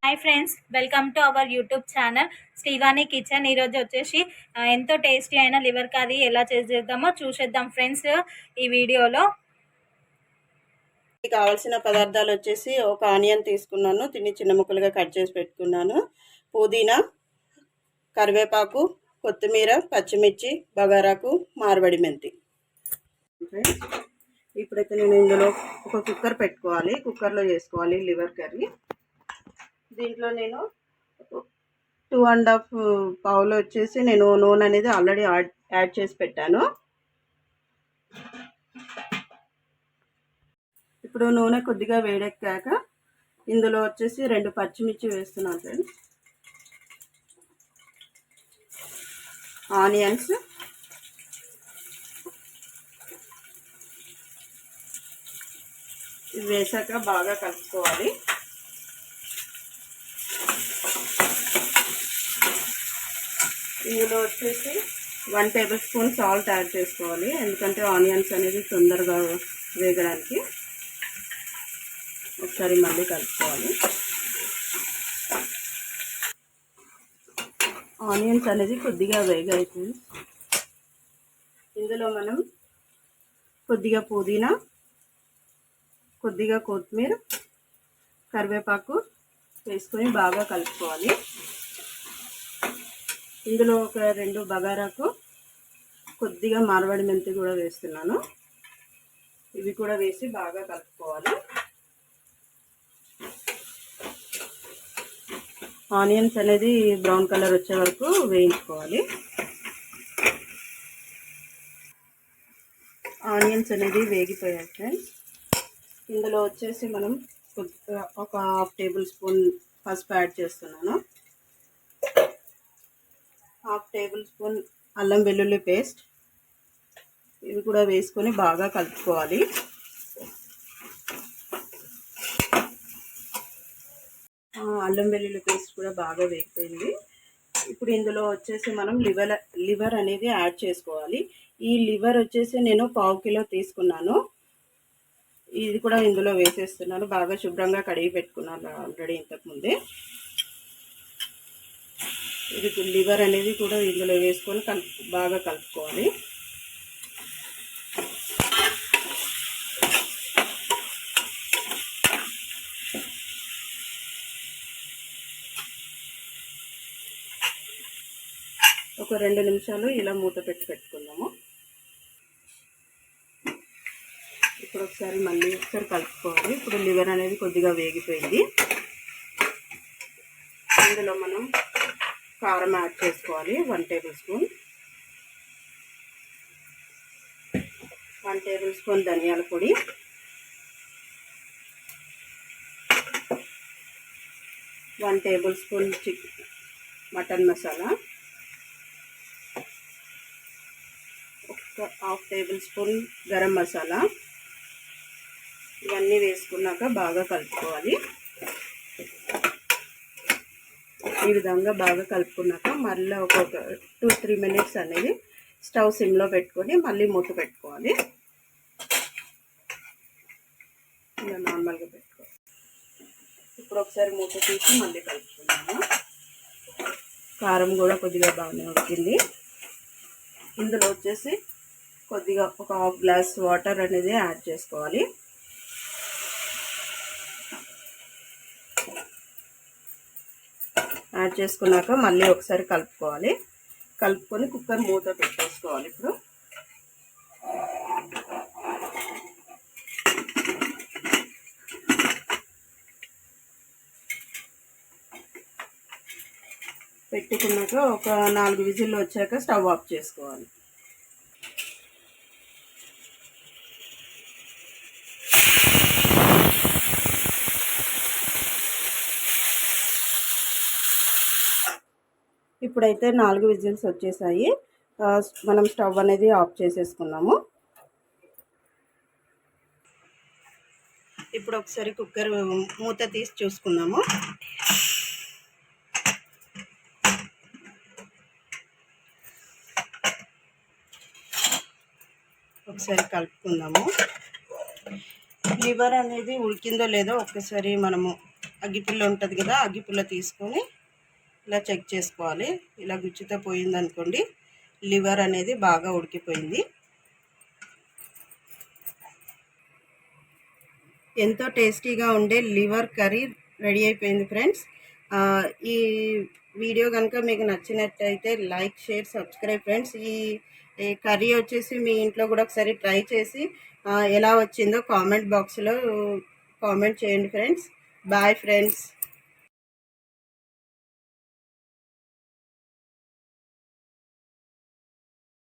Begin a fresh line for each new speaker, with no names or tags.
Hi friends, welcome to our YouTube channel Srivani kitchen. ఈరోజు వచ్చేసి ఎంతో టేస్టీ అయిన లివర్ కర్రీ ఎలా చేద్దామో చూసేద్దాం ఫ్రెండ్స్ ఈ వీడియోలో.
కావాల్సిన పదార్థాలు వచ్చేసి ఒక ఆనియన్ తీసుకున్నాను, చిన్న ముక్కలుగా కట్ చేసి పెట్టుకున్నాను. పుదీనా, కరివేపాకు, కొత్తిమీర, పచ్చిమిర్చి, బగారాకు, మార్వడి మెంతి. ఇప్పుడైతే నేను ఇందులో ఒక కుక్కర్ పెట్టుకోవాలి, కుక్కర్లో చేసుకోవాలి లివర్ కర్రీ. దీంట్లో నేను 2.5 పావులు వచ్చేసి నేను నూనె అనేది ఆల్రెడీ యాడ్ చేసి పెట్టాను. ఇప్పుడు నూనె కొద్దిగా వేడెక్కాక ఇందులో వచ్చేసి 2 పచ్చిమిర్చి వేస్తున్నాను ఫ్రెండ్స్, ఆనియన్స్, ఇవి వేసాక బాగా కలుపుకోవాలి. ఇందులో వచ్చేసి 1 టేబుల్ స్పూన్ సాల్ట్ యాడ్ చేసుకోవాలి, ఎందుకంటే ఆనియన్స్ అనేది తొందరగా వేగడానికి. ఒకసారి మళ్ళీ కలుపుకోవాలి. ఆనియన్స్ అనేది కొద్దిగా వేగాయి. ఇందులో మనం కొద్దిగా పుదీనా, కొద్దిగా కొత్తిమీర, కరివేపాకు వేసుకొని బాగా కలుపుకోవాలి. ఇందులో ఒక 2 బగారాకు, కొద్దిగా మార్వడి మెంతి కూడా వేస్తున్నాను. ఇవి కూడా వేసి బాగా కలుపుకోవాలి. ఆనియన్స్ అనేది బ్రౌన్ కలర్ వచ్చే వరకు వేయించుకోవాలి. ఆనియన్స్ అనేది వేగిపోయాయి ఫ్రెండ్స్. ఇందులో వచ్చేసి మనం ఒక 1/2 టేబుల్ స్పూన్ పసుపు యాడ్ చేస్తున్నాను. 1/2 టేబుల్ స్పూన్ అల్లం వెల్లుల్లి పేస్ట్, ఇవి కూడా వేసుకొని బాగా కలుపుకోవాలి. అల్లం వెల్లుల్లి పేస్ట్ కూడా బాగా వేగిపోయింది. ఇప్పుడు ఇందులో వచ్చేసి మనం లివర్ అనేది యాడ్ చేసుకోవాలి. ఈ లివర్ వచ్చేసి నేను 1/2 కిలో తీసుకున్నాను. ఇది కూడా ఇందులో వేసేస్తున్నాను. బాగా శుభ్రంగా కడిగి పెట్టుకున్నాను ఆల్రెడీ ఇంతకుముందే. ఇది లివర్ అనేది కూడా ఇందులో వేసుకొని బాగా కలుపుకోవాలి. ఒక 2 నిమిషాలు ఇలా మూత పెట్టుకుందాము. ఇప్పుడు ఒకసారి మళ్ళీ కలుపుకోవాలి. ఇప్పుడు లివర్ అనేది కొద్దిగా వేగిపోయింది. ఇందులో మనం కారం యాడ్ చేసుకోవాలి. 1 టేబుల్ స్పూన్, 1 టేబుల్ స్పూన్ ధనియాల పొడి, 1 table spoon mutton masala, 1/2 table spoon garam masala. ఇవన్నీ వేసుకున్నాక బాగా కలుపుకోవాలి. ఈ విధంగా బాగా కలుపుకున్నాక మళ్ళీ ఒక 2-3 మినిట్స్ అనేది స్టవ్ సిమ్లో పెట్టుకొని మళ్ళీ మూత పెట్టుకోవాలి. ఇలా నార్మల్గా పెట్టుకోవాలి. ఇప్పుడు ఒకసారి మూత తీసి మళ్ళీ కలుపుకున్నాము. కారం కూడా కొద్దిగా బాగానే వచ్చింది. ఇందులో వచ్చేసి కొద్దిగా ఒక 1/2 గ్లాస్ వాటర్ అనేది యాడ్ చేసుకోవాలి. యాడ్ చేసుకున్నాక మళ్ళీ ఒకసారి కలుపుకోవాలి. కలుపుకొని కుక్కర్ మూత పెట్టేసుకోవాలి. ఇప్పుడు పెట్టుకున్నాక ఒక 4 విజిల్లు వచ్చాక స్టవ్ ఆఫ్ చేసుకోవాలి. ఇప్పుడైతే 4 విజిల్స్ వచ్చేసాయి. మనం స్టవ్ అనేది ఆఫ్ చేసేసుకున్నాము. ఇప్పుడు ఒకసారి కుక్కర్ మూత తీసి చూసుకున్నాము. ఒకసారి కలుపుకుందాము. లివర్ అనేది ఉడికిందో లేదో ఒక్కసారి మనము అగ్గిపుల్ల ఉంటుంది కదా, అగ్గిపుల్ల తీసుకొని ఇలా చెక్ చేసుకోవాలి. ఇలా గుచ్చితో పోయిందనుకోండి లివర్ అనేది బాగా ఉడికిపోయింది. ఎంతో టేస్టీగా ఉండే లివర్ కర్రీ రెడీ అయిపోయింది ఫ్రెండ్స్. ఈ వీడియో కనుక మీకు నచ్చినట్టయితే లైక్, షేర్, సబ్స్క్రైబ్ ఫ్రెండ్స్. ఈ కర్రీ వచ్చేసి మీ ఇంట్లో కూడా ఒకసారి ట్రై చేసి ఎలా వచ్చిందో కామెంట్ బాక్స్లో కామెంట్ చేయండి ఫ్రెండ్స్. Bye friends.